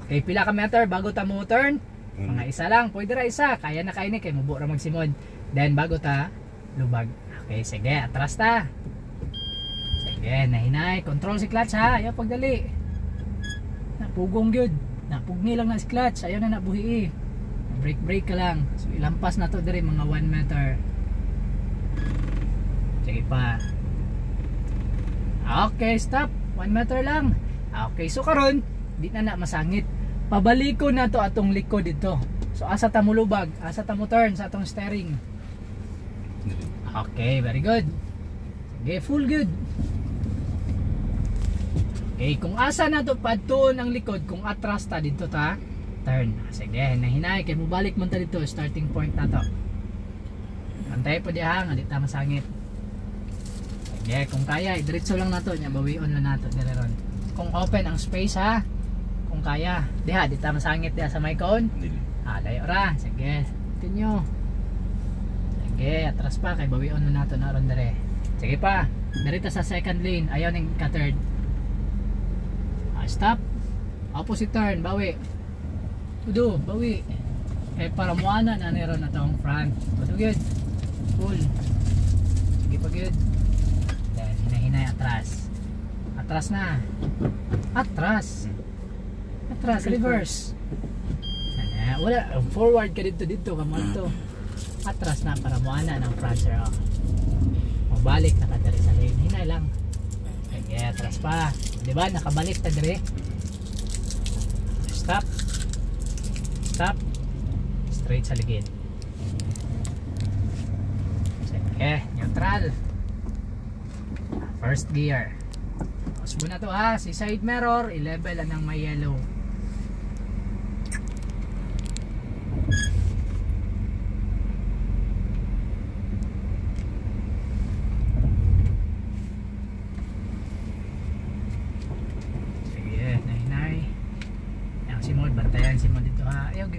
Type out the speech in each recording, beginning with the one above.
Okay, pila ka meter bago ta mo turn? Mga isa lang, pwede ra isa. Kaya na kaini kay mubo ra magsimod. Then bago ta lubag. Okay, sige, atras ta. Sige, nahinay. Control si clutch ha. Ayaw pagdali. Napugong gyud. Napugni lang na si clutch. Ayaw na nabuhi. Brake ka lang. So ilampas na to diri mga 1 meter. Sige pa. Okay, stop. 1 meter lang. Okay, so karon di na masangit. Pabaliko na to atong likod dito. So asa ta mo lubag, asa ta mo turn sa atong steering. Okay, very good. Sige, full good. Okay, kung asa na to padtuon ang likod, kung atras ta dito ta, turn. Sige, nahinay kay mo balik man ta dito, starting point na to. Antay po diha nga di ta masangit. Sige, kung kaya, diretso lang nato nya, bawion lang nato dire ron. Kung open ang space ha. Kung kaya, diha, di ta masangit diha sa may cone. Layo ra. Sige, continue. Sige, atras pa kay bawion na nato na ron dire. Sige pa, dirita sa second lane, ayaw ning ka-third. Stop. Opposite turn, bawi. Udo, bawi. Eh para muana na nero na tong front. Udo good. Full. Sige pa good. Then hinahinay atras. Atras na. Atras. Atras, reverse. Wala, forward ka dito kamo to. Atras na para muana ng front sir. Mabalik na ka diri sa lane. Hinay lang. Sige, atras pa. Diba? Nakabalik ta dire. Stop. Stop. Straight sa ligid. Sige, neutral. First gear. Usbo na to ha. Si side mirror, i-level ang may yellow.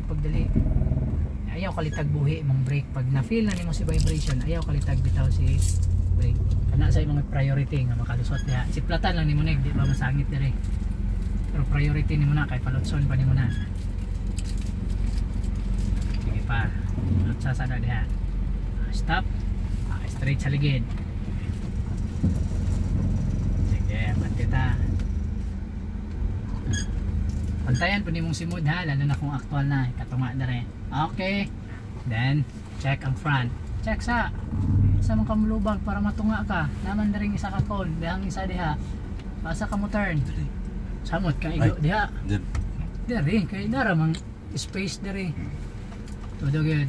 Pagdali ayaw kalitag buhi mong brake pag na-feel na nimo si vibration, ayaw kalitag bitaw si brake kana sa imong priority nga makalusot diha. Siplatan lang nimo nig di ba masangit dire, pero priority nimo na kay palutson pa nimo na. Sige pa, lutsa sana diha. Stop. Straight sa ligid. Sige, pantita. Pantayan po nimong simod ha, lalo na kung actual na katunga na rin. Okay, then check ang front. Check sa mong kamulubag para matunga ka. Naman na rin isa ka cone, dihang isa diha. Pasa ka mo turn. Samot ka igo diha. Dari kay naramang space dari. Todo good.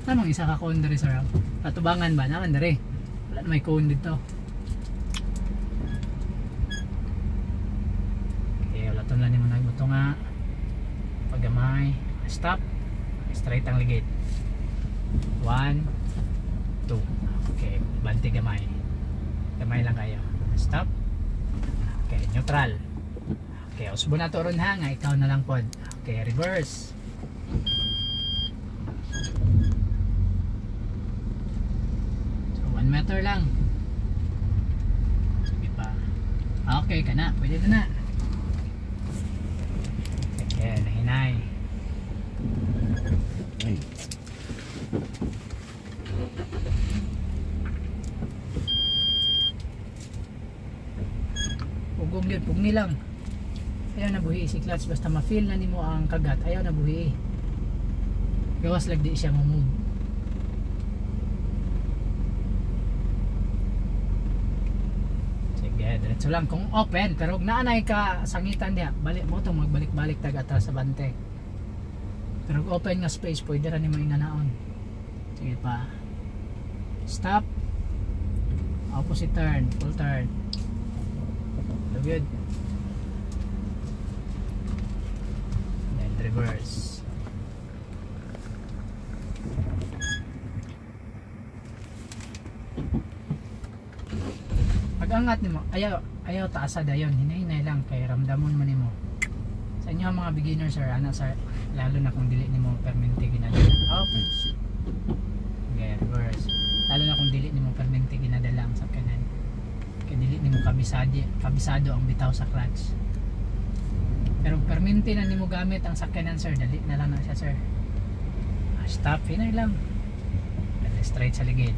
Namang isa ka cone dari sir. Patubangan ba naman dari. Wala na may cone dito. Ito lang naman ito nga paggamay. Stop. Straight ang ligid. 1 2. Okay, banti gamay. Gamay lang kayo. Stop. Okay, neutral. Okay, usbo na to ron ha nga ikaw na lang pod. Okay, reverse. So 1 meter lang. Sige pa. Okay, kana, pwede na. Yeah, nahinay. Pugong yun, pugni lang. Ayaw na buhi si clutch, basta ma-feel na nimo ang kagat, ayaw na buhi. Gawas lang di siya move. Diretso lang kung open, pero naanay ka sangitan diha, balik mo to magbalik-balik tag atras sa bante. Pero open nga space pwede ra nimo inganaon. Sige pa. Stop. Opposite turn, full turn. Good. Then reverse. Pag-angat nimo, ayaw taasa dayon, hinay-hinay lang kay ramdamon man nimo. Sa inyo mga beginners sir, ana sir, lalo na kung dili nimo permente ginadala. Okay. Okay, reverse. Lalo na kung dili nimo permente ginadala ang sakyanan. Kay dili nimo kabisado ang bitaw sa clutch. Pero perminti na nimo gamit ang sakyanan sir, dali na lang na siya sir. Stop, hinay lang. Dali straight sa ligid.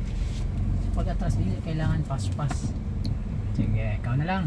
Pag atras dili kailangan pas-pas. Sige, ikaw na lang.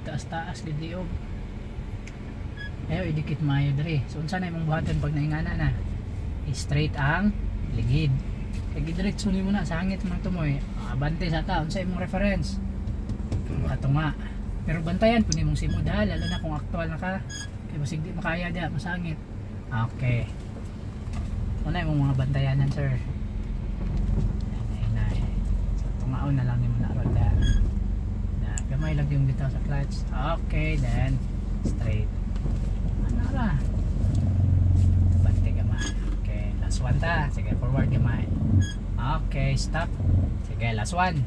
Taas-taas gid liog. Ayo idikit maayo diri. So unsa na imong buhaton pag naingana na? Straight ang ligid. Kay gidiretso nimo na sa hangit man tumoy. Abante sa ta unsa imong reference? Ato nga. Pero bantayan pud nimong simod ha, lalo na kung aktual na ka. Kay basig di makaya diha masangit. Okay. Una imong mga bantayanan sir. Nay. So tungaon na lang nimo na ronda. Gamay lang yung bitaw sa clutch. Okay, then straight. Ano ra? Bante gamay. Okay, last one ta. Sige, forward gamay. Okay, stop. Sige, last one.